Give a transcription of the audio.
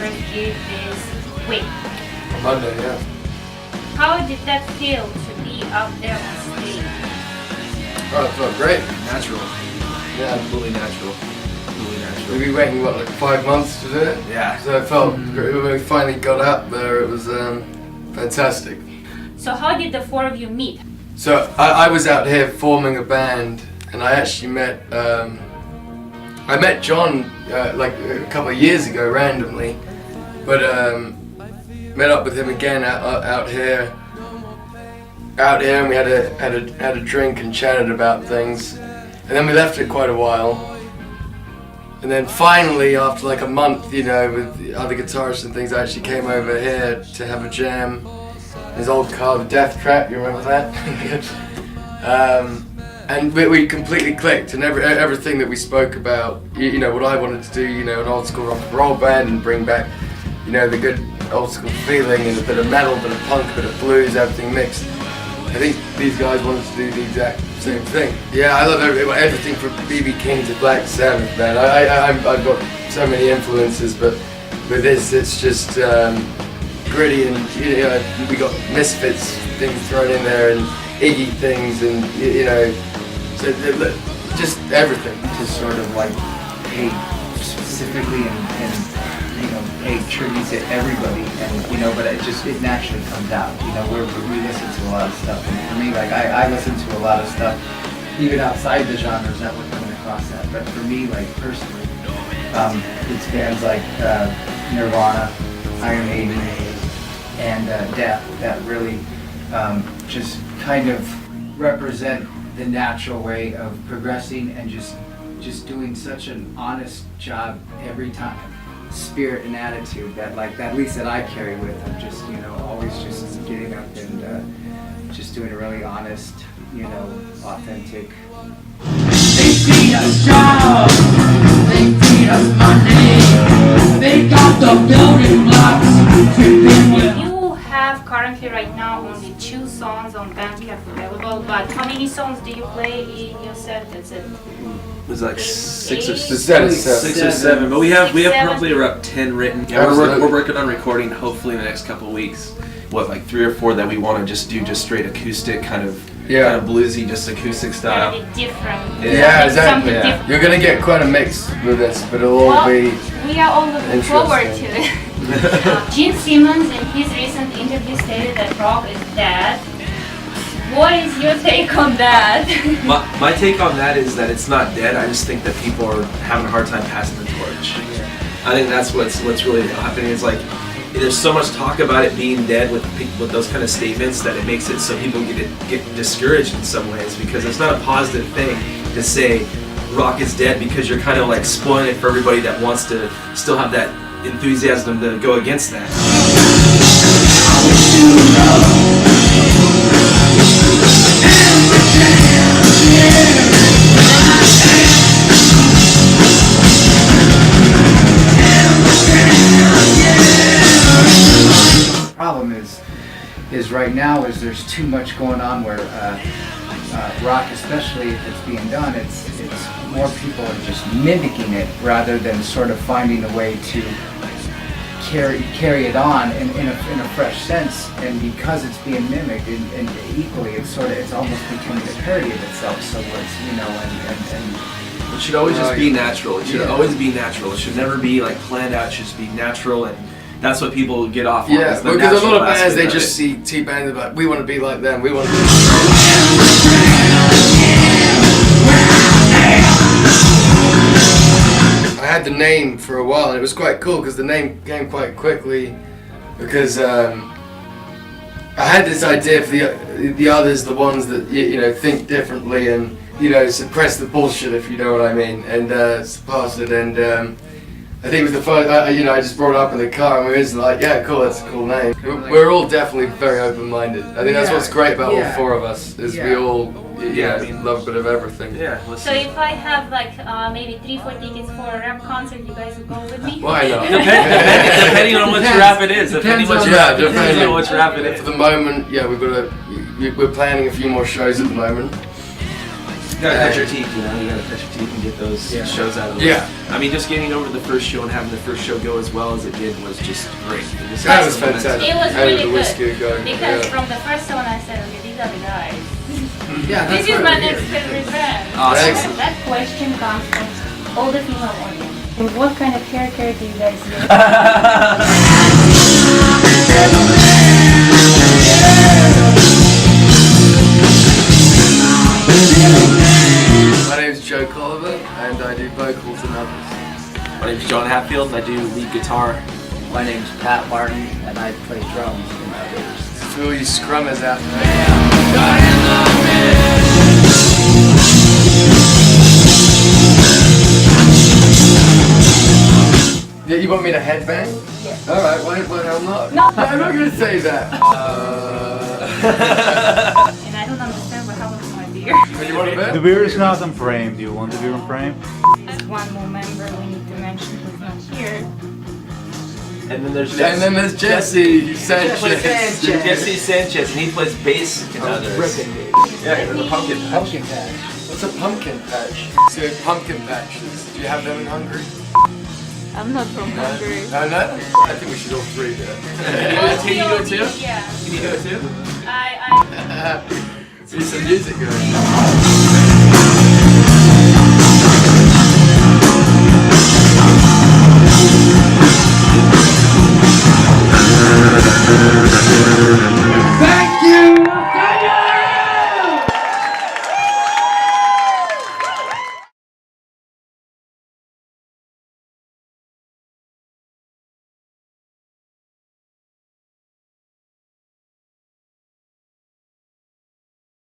first gig this week. On Monday, yeah. How did that feel to be up there on stage? Oh, it felt great. Natural. Yeah. Completely natural. Completely natural. We've been waiting, what, like 5 months to do it? Yeah. So it felt great. When we finally got up there, it was fantastic. So how did the four of you meet? So I was out here forming a band, and I actually met John like a couple of years ago randomly, but met up with him again out here, and we had a drink and chatted about things, and then we left it quite a while, and then finally after like a month, you know, with the other guitarists and things, I actually came over here to have a jam. His old car, the Death Trap, you remember that? And we completely clicked, and everything that we spoke about, you know, what I wanted to do, you know, an old school rock and roll band and bring back, you know, the good old school feeling and a bit of metal, a bit of punk, a bit of blues, everything mixed. I think these guys wanted to do the exact same thing. Yeah, I love everything from B.B. King to Black Sabbath, man. I've got so many influences, but with this, it's just gritty, and you know, we got Misfits things thrown in there, and Iggy things, and you know, so just everything. To sort of like pay specifically and you know, pay tribute to everybody, and you know, but it naturally comes out. You know, we listen to a lot of stuff, and for me, like I listen to a lot of stuff, even outside the genres that we're coming across that. But for me, like personally, it's bands like Nirvana, Iron Maiden, and Death that really just kind of represent the natural way of progressing and just doing such an honest job every time. Spirit and attitude that at least that I carry with them, just, you know, always just getting up and just doing a really honest, you know, authentic. They feed us jobs, they feed us money, they got the building blocks dripping with. You have currently right now only 2 songs on Bandcamp available, but how many songs do you play in your set? That's it. There's like 6 or Eight? 6 or 7, but we have probably around 10 written. Yeah, we're working on recording hopefully in the next couple of weeks. What, like 3 or 4 that we want to just do straight acoustic, kind of bluesy, just acoustic style. Gotta be different. Yeah, exactly. Something different. You're gonna get quite a mix with this, but it'll all be. We are all looking forward to it. Gene Simmons in his recent interview stated that rock is dead. What is your take on that? My take on that is that it's not dead. I just think that people are having a hard time passing the torch. I think that's what's really happening. Is like there's so much talk about it being dead with those kind of statements that it makes it so people get discouraged in some ways, because it's not a positive thing to say rock is dead, because you're kind of like spoiling it for everybody that wants to still have that enthusiasm to go against that. Problem is right now is there's too much going on where rock, especially if it's being done, it's more people are just mimicking it rather than sort of finding a way to carry it on in a fresh sense. And because it's being mimicked and equally, it's almost becoming a parody of itself. So it's, you know, and it should always just be natural. It should always be natural. It should never be like planned out. It should just be natural, and that's what people get off on. Yeah, because a lot of bands, they just see T-bands like, we want to be like them, we want to be I had the name for a while, and it was quite cool because the name came quite quickly, because I had this idea for the others, the ones that you know think differently and you know suppress the bullshit, if you know what I mean, and surpass it. And I think it was the first, you know, I just brought it up in the car and we was like, yeah, cool, that's a cool name. We're all definitely very open-minded. I think that's what's great about all 4 of us, is we all love a bit of everything. Yeah. So if I have like maybe 3-4 tickets for a rap concert, you guys will go with me? Why not? Depending on which rap it is. Depending on which rap it is. For the moment, yeah, we're planning a few more shows at the moment. You gotta cut your teeth, you know. You gotta cut your teeth and get those shows out of the way. Yeah. I mean, just getting over the first show and having the first show go as well as it did was just great. That was fantastic. It was Having really the whiskey good. going, Because yeah. from the first one I said, okay, these are the guys. Yeah, This is my next favorite band. Awesome. That question comes from all the female audience. And what kind of hair care do you guys use? My name's Joe Colliver, and I do vocals and others. My name's John Hatfield and I do lead guitar. My name's Pat Martin, and I play drums in others. For all you scrummers out there. Yeah, you want me to headbang? Yes. Alright, why I'm not? No. I'm not gonna say that. And I don't understand what happened to my beer. You want a bit? The beer is not on frame. Do you want the beer on frame? One more member we need to mention who's not here. And then there's Jesse Sanchez. Jesse Sanchez, and he plays bass in others. Ripping, dude. Yeah, in the pumpkin patch. Pumpkin patch. What's a pumpkin patch? So pumpkin patches. Do you have them in Hungary? I'm not from Hungary. No? I think we should all three do it. Can you do it too? Yeah. Can you do it too? See some music going. I